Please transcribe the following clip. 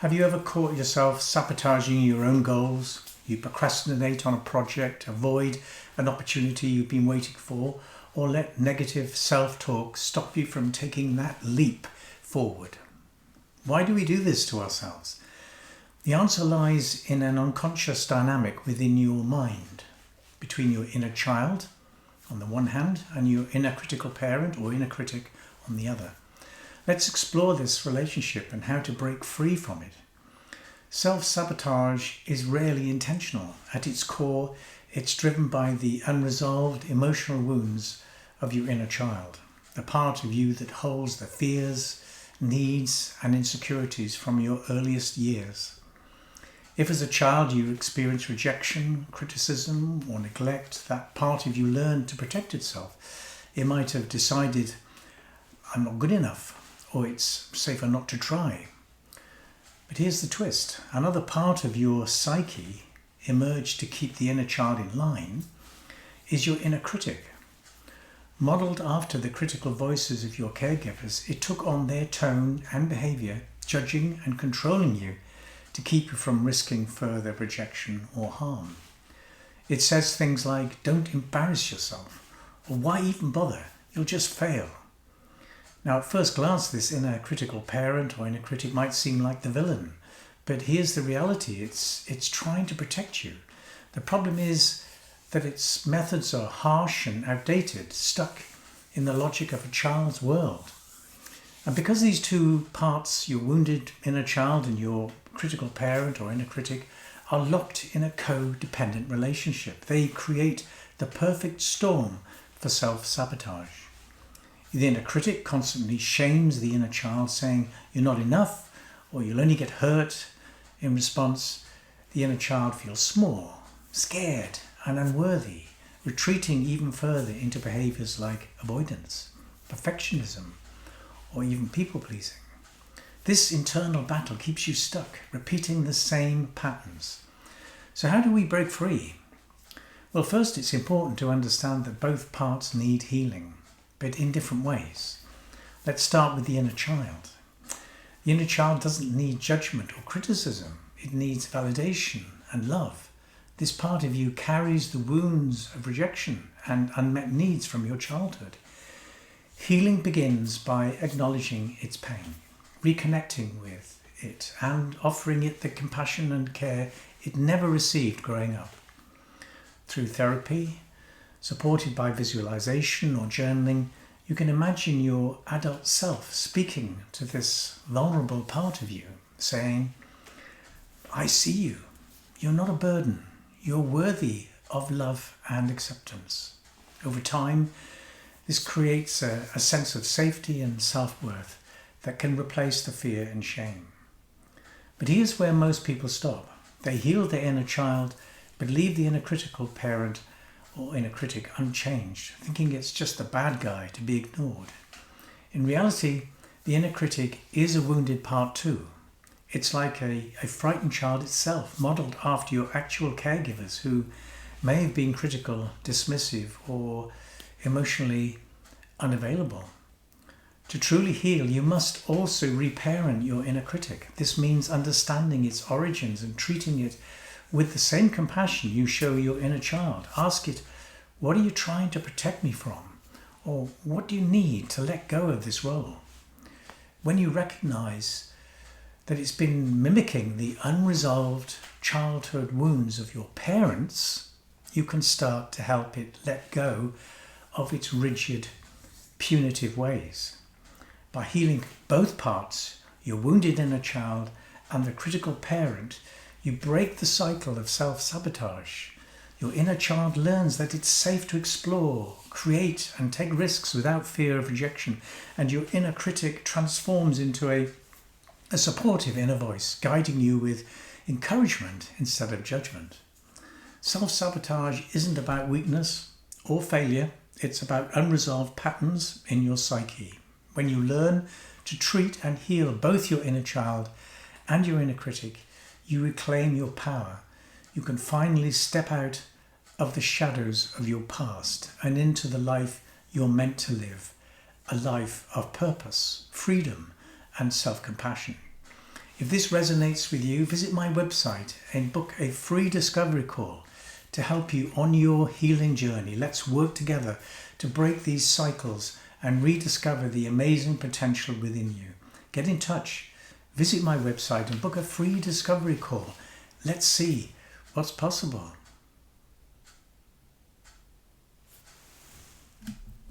Have you ever caught yourself sabotaging your own goals? You procrastinate on a project, avoid an opportunity you've been waiting for, or let negative self-talk stop you from taking that leap forward. Why do we do this to ourselves? The answer lies in an unconscious dynamic within your mind, between your inner child on the one hand and your inner critical parent or inner critic on the other. Let's explore this relationship and how to break free from it. Self-sabotage is rarely intentional. At its core, it's driven by the unresolved emotional wounds of your inner child, the part of you that holds the fears, needs and insecurities from your earliest years. If as a child you experienced rejection, criticism or neglect, that part of you learned to protect itself. It might have decided, I'm not good enough, or it's safer not to try. But here's the twist. Another part of your psyche emerged to keep the inner child in line is your inner critic. Modelled after the critical voices of your caregivers, it took on their tone and behaviour, judging and controlling you to keep you from risking further rejection or harm. It says things like, don't embarrass yourself, or why even bother, you'll just fail. Now at first glance this inner critical parent or inner critic might seem like the villain, but here's the reality, it's trying to protect you. The problem is that its methods are harsh and outdated, stuck in the logic of a child's world. And because these two parts, your wounded inner child and your critical parent or inner critic, are locked in a codependent relationship, they create the perfect storm for self-sabotage. The inner critic constantly shames the inner child, saying you're not enough or you'll only get hurt. In response, the inner child feels small, scared and unworthy, retreating even further into behaviours like avoidance, perfectionism or even people-pleasing. This internal battle keeps you stuck, repeating the same patterns. So how do we break free? Well, first it's important to understand that both parts need healing, but in different ways. Let's start with the inner child. The inner child doesn't need judgment or criticism. It needs validation and love. This part of you carries the wounds of rejection and unmet needs from your childhood. Healing begins by acknowledging its pain, reconnecting with it and offering it the compassion and care it never received growing up. Through therapy, supported by visualization or journaling, you can imagine your adult self speaking to this vulnerable part of you, saying, I see you. You're not a burden. You're worthy of love and acceptance. Over time, this creates a sense of safety and self-worth that can replace the fear and shame. But here's where most people stop. They heal their inner child, but leave the inner critical parent or inner critic unchanged, thinking it's just a bad guy to be ignored. In reality, the inner critic is a wounded part too. It's like a frightened child itself, modelled after your actual caregivers who may have been critical, dismissive, or emotionally unavailable. To truly heal, you must also reparent your inner critic. This means understanding its origins and treating it with the same compassion you show your inner child. Ask it, what are you trying to protect me from? Or what do you need to let go of this role? When you recognize that it's been mimicking the unresolved childhood wounds of your parents, you can start to help it let go of its rigid, punitive ways. By healing both parts, your wounded inner child and the critical parent, you break the cycle of self-sabotage. Your inner child learns that it's safe to explore, create and take risks without fear of rejection, and your inner critic transforms into a supportive inner voice, guiding you with encouragement instead of judgment. Self-sabotage isn't about weakness or failure, it's about unresolved patterns in your psyche. When you learn to treat and heal both your inner child and your inner critic, you reclaim your power. You can finally step out of the shadows of your past and into the life you're meant to live, a life of purpose, freedom and self-compassion. If this resonates with you, visit my website and book a free discovery call to help you on your healing journey. Let's work together to break these cycles and rediscover the amazing potential within you. Get in touch. Visit my website and book a free discovery call. Let's see what's possible.